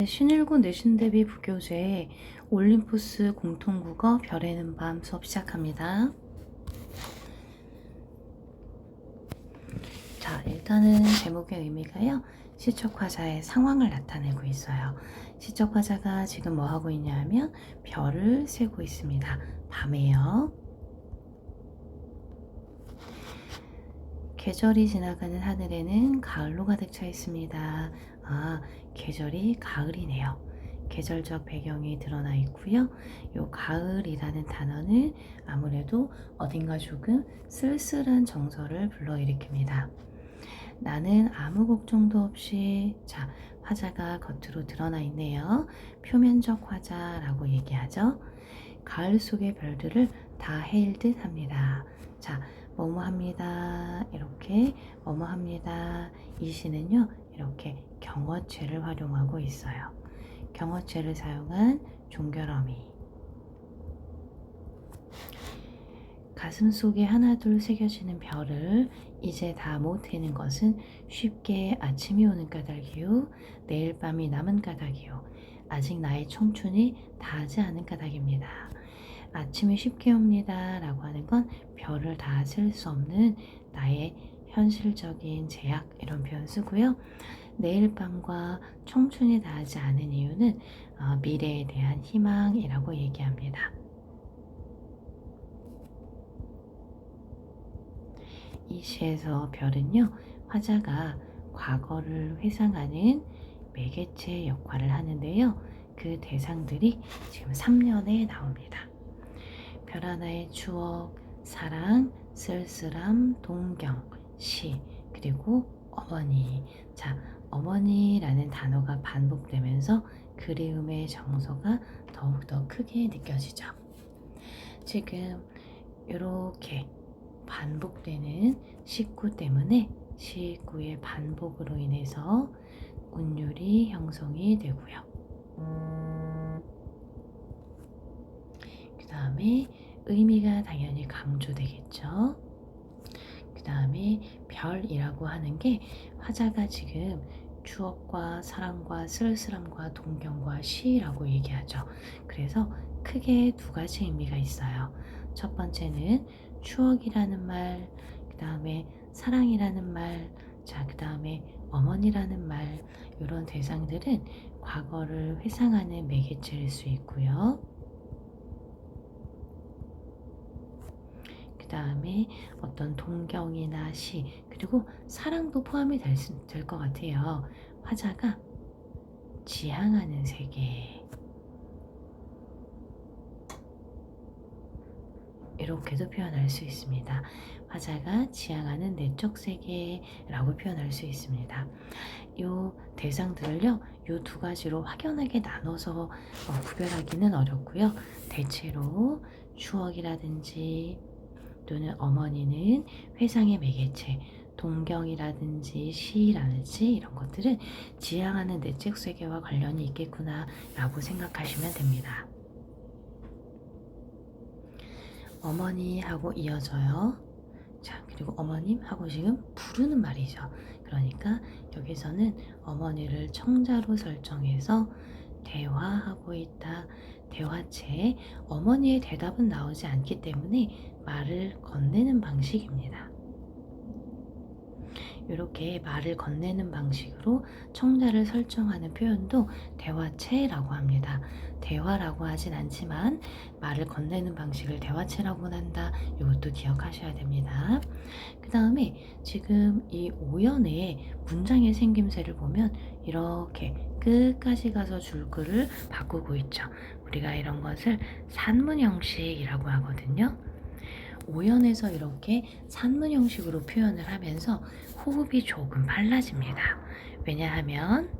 신일고 내신대비 부교재 올림푸스 공통국어 별에는 밤 수업 시작합니다. 자, 일단은 제목의 의미가요. 시적화자의 상황을 나타내고 있어요. 시적화자가 지금 뭐 하고 있냐 하면 별을 세고 있습니다. 밤에요. 계절이 지나가는 하늘에는 가을로 가득 차 있습니다. 아, 계절이 가을이네요. 계절적 배경이 드러나 있고요. 요 가을이라는 단어는 아무래도 어딘가 조금 쓸쓸한 정서를 불러일으킵니다. 나는 아무 걱정도 없이, 자, 화자가 겉으로 드러나 있네요. 표면적 화자라고 얘기하죠. 가을 속의 별들을 다 헤일 듯 합니다. 자, 뭐뭐 합니다. 이렇게 뭐뭐 합니다. 이 시는요, 이렇게 경어체를 활용하고 있어요. 경어체를 사용한 종결어미. 가슴 속에 하나둘 새겨지는 별을 이제 다 못 해는 것은 쉽게 아침이 오는 까닭이요, 내일 밤이 남은 까닭이요, 아직 나의 청춘이 다하지 않은 까닭입니다. 아침이 쉽게 옵니다 라고 하는 건 별을 다 쓸 수 없는 나의 현실적인 제약, 이런 표현 쓰고요. 내일 밤과 청춘이 다하지 않은 이유는 미래에 대한 희망이라고 얘기합니다. 이 시에서 별은요, 화자가 과거를 회상하는 매개체 역할을 하는데요. 그 대상들이 지금 3년에 나옵니다. 별 하나의 추억, 사랑, 쓸쓸함, 동경, 시, 그리고 어머니. 자, 어머니라는 단어가 반복되면서 그리움의 정서가 더욱더 크게 느껴지죠. 지금 이렇게 반복되는 식구 때문에 식구의 반복으로 인해서 운율이 형성이 되고요. 그 다음에 의미가 당연히 강조되겠죠. 그 다음에 별이라고 하는 게 화자가 지금 추억과 사랑과 쓸쓸함과 동경과 시라고 얘기하죠. 그래서 크게 두 가지 의미가 있어요. 첫 번째는 추억이라는 말, 그 다음에 사랑이라는 말, 자, 그 다음에 어머니라는 말, 이런 대상들은 과거를 회상하는 매개체일 수 있고요. 그 다음에 어떤 동경이나 시, 그리고 사랑도 포함이 될 것 같아요. 화자가 지향하는 세계, 이렇게도 표현할 수 있습니다. 화자가 지향하는 내적 세계라고 표현할 수 있습니다. 이 대상들을요, 이 두 가지로 확연하게 나눠서 구별하기는 어렵고요. 대체로 추억이라든지 또는 어머니는 회상의 매개체, 동경이라든지 시라든지 이런 것들은 지향하는 내적 세계와 관련이 있겠구나 라고 생각하시면 됩니다. 어머니하고 이어져요. 자, 그리고 어머님하고 지금 부르는 말이죠. 그러니까 여기서는 어머니를 청자로 설정해서 대화하고 있다. 대화체에 어머니의 대답은 나오지 않기 때문에 말을 건네는 방식입니다. 이렇게 말을 건네는 방식으로 청자를 설정하는 표현도 대화체라고 합니다. 대화라고 하진 않지만 말을 건네는 방식을 대화체라고 한다. 이것도 기억하셔야 됩니다. 그 다음에 지금 이 오연의 문장의 생김새를 보면 이렇게 끝까지 가서 줄글을 바꾸고 있죠. 우리가 이런 것을 산문 형식이라고 하거든요. 오연에서 이렇게 산문 형식으로 표현을 하면서 호흡이 조금 빨라집니다. 왜냐하면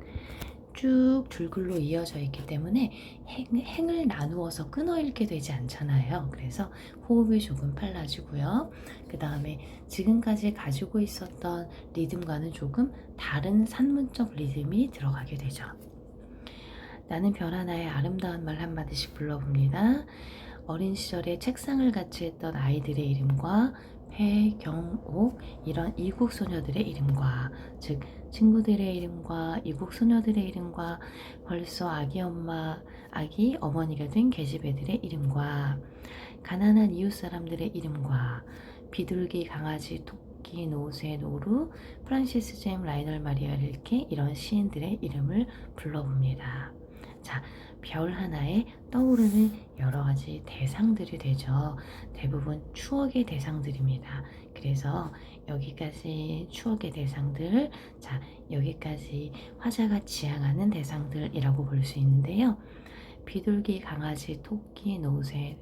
쭉 줄글로 이어져 있기 때문에 행을 나누어서 끊어 읽게 되지 않잖아요. 그래서 호흡이 조금 빨라지고요. 그 다음에 지금까지 가지고 있었던 리듬과는 조금 다른 산문적 리듬이 들어가게 되죠. 나는 별 하나에 아름다운 말 한마디씩 불러봅니다. 어린 시절에 책상을 같이 했던 아이들의 이름과 해경옥 이런 이국 소녀들의 이름과, 즉 친구들의 이름과 이국 소녀들의 이름과 벌써 아기 어머니가 된 계집애들의 이름과 가난한 이웃 사람들의 이름과 비둘기, 강아지, 토끼, 노새, 노루, 프란시스 잼, 라이널 마리아 릴케 이런 시인들의 이름을 불러봅니다. 자, 별 하나에 떠오르는 여러 가지 대상들이 되죠. 대부분 추억의 대상들입니다. 그래서 여기까지 추억의 대상들, 자, 여기까지 화자가 지향하는 대상들이라고 볼 수 있는데요. 비둘기, 강아지, 토끼, 노새,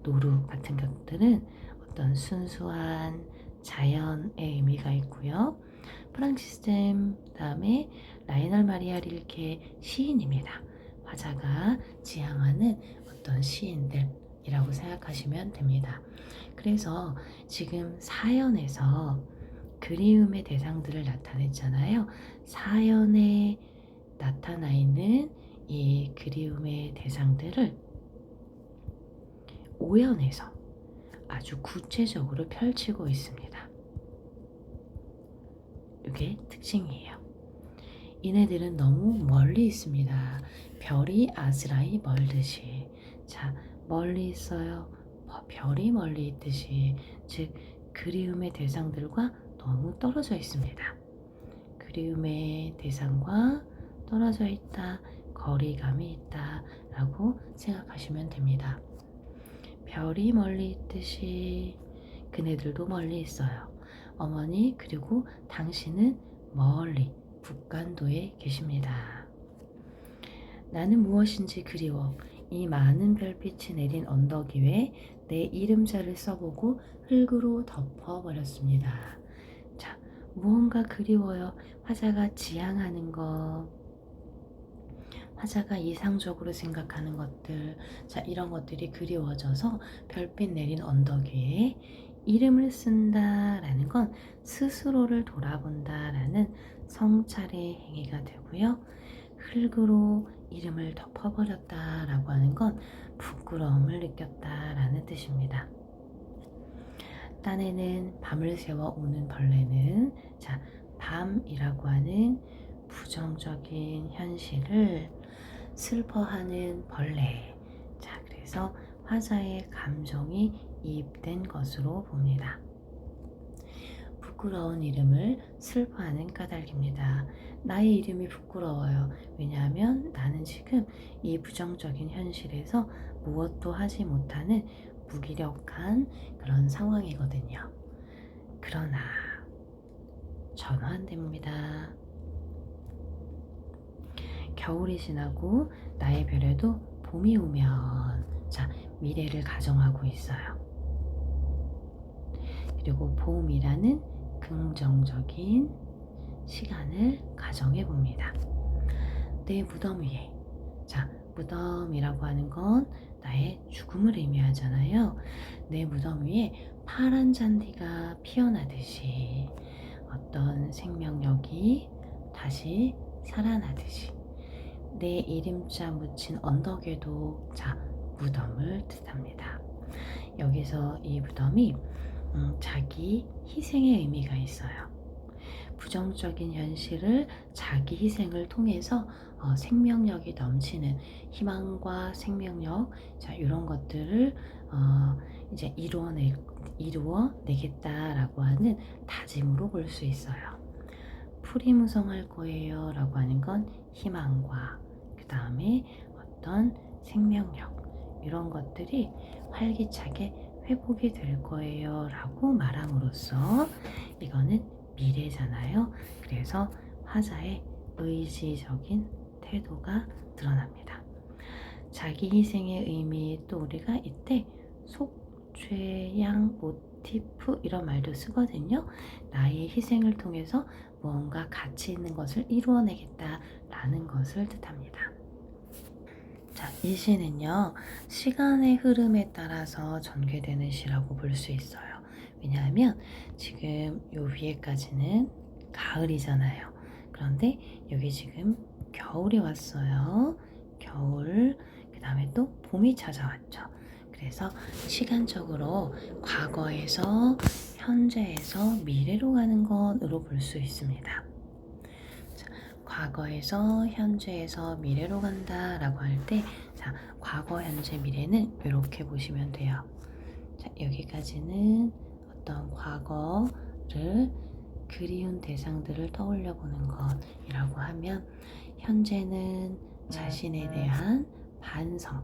노루 같은 것들은 어떤 순수한 자연의 의미가 있고요. 프란시스 잼, 다음에 라이널 마리아 릴케 시인입니다. 화자가 지향하는 어떤 시인들이라고 생각하시면 됩니다. 그래서 지금 사연에서 그리움의 대상들을 나타냈잖아요. 사연에 나타나 있는 이 그리움의 대상들을 오연에서 아주 구체적으로 펼치고 있습니다. 이게 특징이에요. 이네들은 너무 멀리 있습니다. 별이 아스라이 멀듯이. 자, 멀리 있어요. 별이 멀리 있듯이. 즉, 그리움의 대상들과 너무 떨어져 있습니다. 그리움의 대상과 떨어져 있다, 거리감이 있다 라고 생각하시면 됩니다. 별이 멀리 있듯이 그네들도 멀리 있어요. 어머니 그리고 당신은 멀리 북간도에 계십니다. 나는 무엇인지 그리워 이 많은 별빛이 내린 언덕 위에 내 이름자를 써보고 흙으로 덮어버렸습니다. 자, 무언가 그리워요. 화자가 지향하는 것, 화자가 이상적으로 생각하는 것들, 자, 이런 것들이 그리워져서 별빛 내린 언덕 위에 이름을 쓴다라는 건 스스로를 돌아본다라는 성찰의 행위가 되고요. 흙으로 이름을 덮어버렸다라고 하는 건 부끄러움을 느꼈다라는 뜻입니다. 딴에는 밤을 새워 오는 벌레는, 자, 밤이라고 하는 부정적인 현실을 슬퍼하는 벌레. 자, 그래서 화자의 감정이 이입된 것으로 봅니다. 부끄러운 이름을 슬퍼하는 까닭입니다. 나의 이름이 부끄러워요. 왜냐하면 나는 지금 이 부정적인 현실에서 무엇도 하지 못하는 무기력한 그런 상황이거든요. 그러나 전환됩니다. 겨울이 지나고 나의 별에도 봄이 오면, 자, 미래를 가정하고 있어요. 그리고 봄이라는 긍정적인 시간을 가정해 봅니다. 내 무덤 위에, 자, 무덤이라고 하는 건 나의 죽음을 의미하잖아요. 내 무덤 위에 파란 잔디가 피어나듯이 어떤 생명력이 다시 살아나듯이 내 이름자 묻힌 언덕에도, 자, 무덤을 뜻합니다. 여기서 이 무덤이 자기 희생의 의미가 있어요. 부정적인 현실을 자기 희생을 통해서 생명력이 넘치는 희망과 생명력, 자, 이런 것들을 이제 이루어내겠다라고 하는 다짐으로 볼 수 있어요. 풀이 무성할 거예요 라고 하는 건 희망과 그 다음에 어떤 생명력, 이런 것들이 활기차게 회복이 될 거예요 라고 말함으로써 이거는 미래잖아요. 그래서 화자의 의지적인 태도가 드러납니다. 자기 희생의 의미, 또 우리가 이때 속죄양 모티프 이런 말도 쓰거든요. 나의 희생을 통해서 무언가 가치 있는 것을 이루어내겠다라는 것을 뜻합니다. 자, 이 시는요, 시간의 흐름에 따라서 전개되는 시라고 볼 수 있어요. 왜냐하면 지금 요 위에까지는 가을이잖아요. 그런데 여기 지금 겨울이 왔어요. 겨울, 그 다음에 또 봄이 찾아왔죠. 그 그래서 시간적으로 과거에서 현재에서 미래로 가는 것으로 볼 수 있습니다. 자, 과거에서 현재에서 미래로 간다 라고 할 때, 자, 과거, 현재, 미래는 이렇게 보시면 돼요. 자, 여기까지는 어떤 과거를 그리운 대상들을 떠올려 보는 것이라고 하면, 현재는 자신에 대한 반성,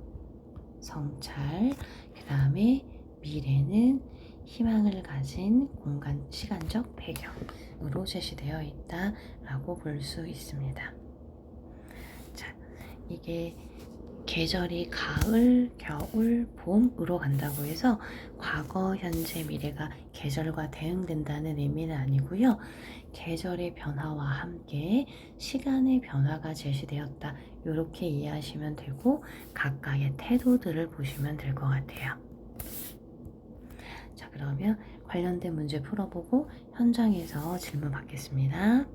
성찰, 그 다음에 미래는 희망을 가진 공간, 시간적 배경으로 제시되어 있다라고 볼 수 있습니다. 자, 이게 계절이 가을, 겨울, 봄으로 간다고 해서 과거, 현재, 미래가 계절과 대응된다는 의미는 아니고요. 계절의 변화와 함께 시간의 변화가 제시되었다. 이렇게 이해하시면 되고 각각의 태도들을 보시면 될 것 같아요. 자, 그러면 관련된 문제 풀어보고 현장에서 질문 받겠습니다.